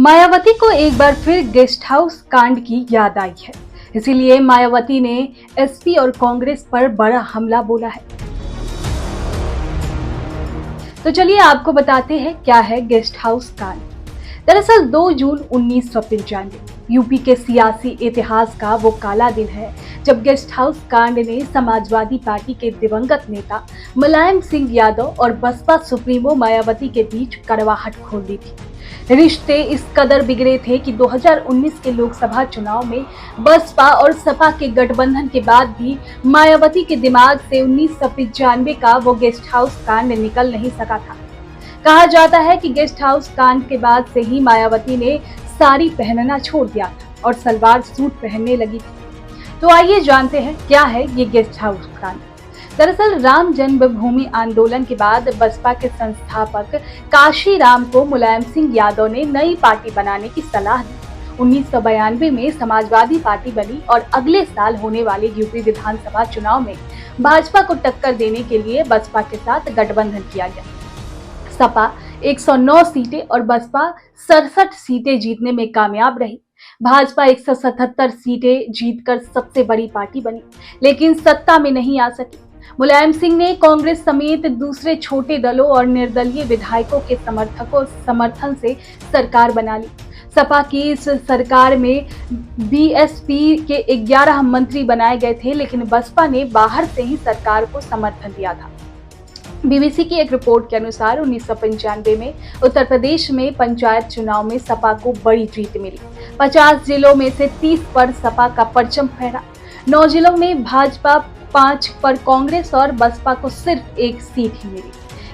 मायावती को एक बार फिर गेस्ट हाउस कांड की याद आई है। इसीलिए मायावती ने एसपी और कांग्रेस पर बड़ा हमला बोला है। तो चलिए आपको बताते हैं क्या है गेस्ट हाउस कांड। दरअसल 2 जून 1995 यूपी के सियासी इतिहास का वो काला दिन है जब गेस्ट हाउस कांड ने समाजवादी पार्टी के दिवंगत नेता मुलायम सिंह यादव और बसपा सुप्रीमो मायावती के बीच कड़वाहट खोल दी थी। रिश्ते इस कदर बिगड़े थे कि 2019 के लोकसभा चुनाव में बसपा और सपा के गठबंधन के बाद भी मायावती के दिमाग से 1995 का वो गेस्ट हाउस कांड निकल नहीं सका था। कहा जाता है कि गेस्ट हाउस कांड के बाद से ही मायावती ने साड़ी पहनना छोड़ दिया था और सलवार सूट पहनने लगी थी। तो आइए जानते हैं क्या है ये गेस्ट हाउस कांड। दरअसल राम जन्मभूमि आंदोलन के बाद बसपा के संस्थापक काशी राम को मुलायम सिंह यादव ने नई पार्टी बनाने की सलाह दी। 1992 में समाजवादी पार्टी बनी और अगले साल होने वाले यूपी विधानसभा चुनाव में भाजपा को टक्कर देने के लिए बसपा के साथ गठबंधन किया गया। सपा 109 सीटें और बसपा 67 सीटें जीतने में कामयाब रही। भाजपा 177 सीटें जीतकर सबसे बड़ी पार्टी बनी, लेकिन सत्ता में नहीं आ सकी। मुलायम सिंह ने कांग्रेस समेत दूसरे छोटे दलों और निर्दलीय विधायकों के समर्थन से सरकार बना ली। सपा की इस सरकार में बीएसपी के 11 मंत्री बनाए गए थे, लेकिन बसपा ने बाहर से ही सरकार को समर्थन दिया था। बीबीसी की एक रिपोर्ट के अनुसार 1995 में उत्तर प्रदेश में पंचायत चुनाव में सपा को बड़ी जीत मिली। 50 जिलों में से 30 पर सपा का परचम फहरा। 9 जिलों में भाजपा, 5 पर कांग्रेस और बसपा को सिर्फ 1 सीट ही मिली।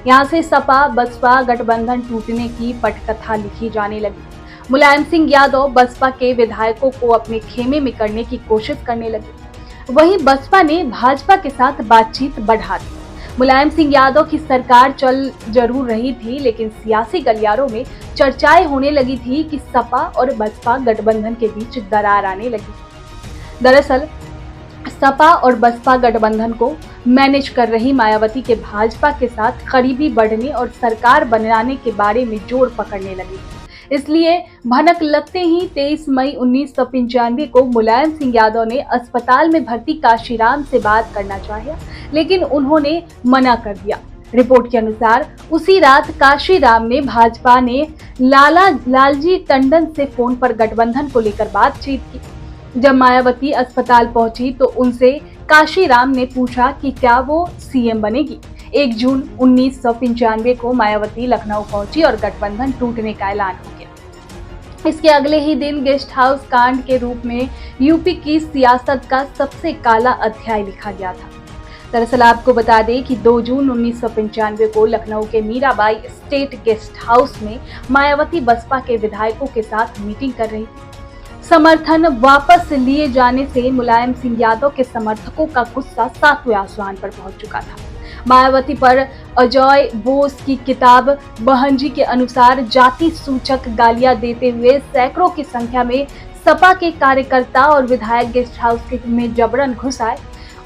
यहाँ से सपा बसपा गठबंधन टूटने की पटकथा लिखी जाने लगी। मुलायम सिंह यादव बसपा के विधायकों को अपने खेमे में करने की कोशिश करने लगे। वहीं बसपा ने भाजपा के साथ बातचीत बढ़ा दी। मुलायम सिंह यादव की सरकार चल जरूर रही थी, लेकिन सियासी गलियारों में चर्चाएं होने लगी थी कि सपा और बसपा गठबंधन के बीच दरार आने लगी। दरअसल सपा और बसपा गठबंधन को मैनेज कर रही मायावती के भाजपा के साथ करीबी बढ़ने और सरकार बनाने के बारे में जोर पकड़ने लगी। इसलिए भनक लगते ही 23 मई 1995 को मुलायम सिंह यादव ने अस्पताल में भर्ती काशीराम से बात करना चाहा, लेकिन उन्होंने मना कर दिया। रिपोर्ट के अनुसार उसी रात काशीराम ने भाजपा ने लालजी टंडन से फोन पर गठबंधन को लेकर बातचीत की। जब मायावती अस्पताल पहुंची तो उनसे काशीराम ने पूछा कि क्या वो सीएम बनेगी। 1 जून 1995 को मायावती लखनऊ पहुंची और गठबंधन टूटने का ऐलान हो गया। इसके अगले ही दिन गेस्ट हाउस कांड के रूप में यूपी की सियासत का सबसे काला अध्याय लिखा गया था। दरअसल आपको बता दें कि 2 जून 1995 को लखनऊ के मीराबाई स्टेट गेस्ट हाउस में मायावती बसपा के विधायकों के साथ मीटिंग कर रही थी। समर्थन वापस लिए जाने से मुलायम सिंह यादव के समर्थकों का गुस्सा 7वें आसमान पर पहुंच चुका था। मायावती पर अजय बोस की किताब बहनजी के अनुसार जाति सूचक गालियां देते हुए सैकड़ों की संख्या में सपा के कार्यकर्ता और विधायक गेस्ट हाउस में जबरन घुस आए।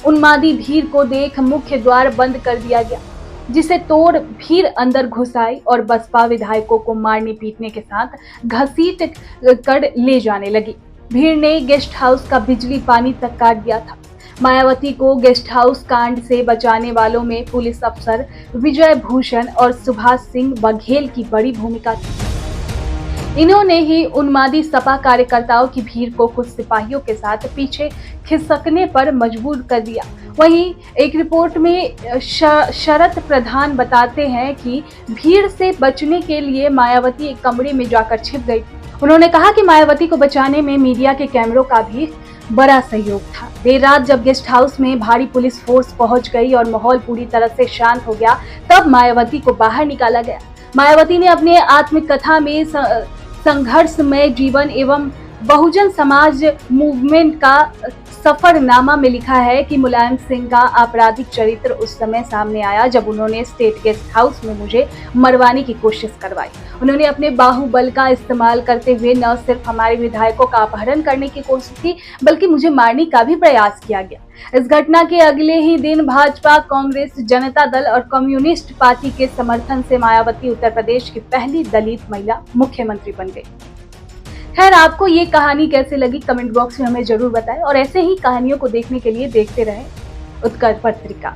उन्मादी भीड़ को देख मुख्य द्वार बंद कर दिया गया, जिसे तोड़ भीड़ अंदर घुस आई और बसपा विधायकों को मारने पीटने के साथ घसीट कर ले जाने लगी। भीड़ ने गेस्ट हाउस का बिजली पानी तक काट दिया था। मायावती को गेस्ट हाउस कांड से बचाने वालों में पुलिस अफसर विजय भूषण और सुभाष सिंह बघेल की बड़ी भूमिका थी। इन्होंने ही उन्मादी सपा कार्यकर्ताओं की भीड़ को कुछ सिपाहियों के साथ पीछे खिसकने पर मजबूर कर दिया। वहीं एक रिपोर्ट में शरत प्रधान बताते हैं कि भीड़ से बचने के लिए मायावती एक कमरे में जाकर छिप गई थी। उन्होंने कहा कि मायावती को बचाने में मीडिया के कैमरों का भी बड़ा सहयोग था। देर रात जब गेस्ट हाउस में भारी पुलिस फोर्स पहुंच गई और माहौल पूरी तरह से शांत हो गया, तब मायावती को बाहर निकाला गया। मायावती ने अपने आत्मकथा में संघर्षमय जीवन एवं बहुजन समाज मूवमेंट का सफरनामा में लिखा है कि मुलायम सिंह का आपराधिक चरित्र उस समय सामने आया जब उन्होंने स्टेट गेस्ट हाउस में मुझे मरवाने की कोशिश करवाई। उन्होंने अपने बाहुबल का इस्तेमाल करते हुए न सिर्फ हमारे विधायकों का अपहरण करने की कोशिश की, बल्कि मुझे मारने का भी प्रयास किया गया। इस घटना के अगले ही दिन भाजपा, कांग्रेस, जनता दल और कम्युनिस्ट पार्टी के समर्थन से मायावती उत्तर प्रदेश की पहली दलित महिला मुख्यमंत्री बन गई। खैर, आपको ये कहानी कैसे लगी कमेंट बॉक्स में हमें जरूर बताएं और ऐसे ही कहानियों को देखने के लिए देखते रहें उत्कर्ष पत्रिका।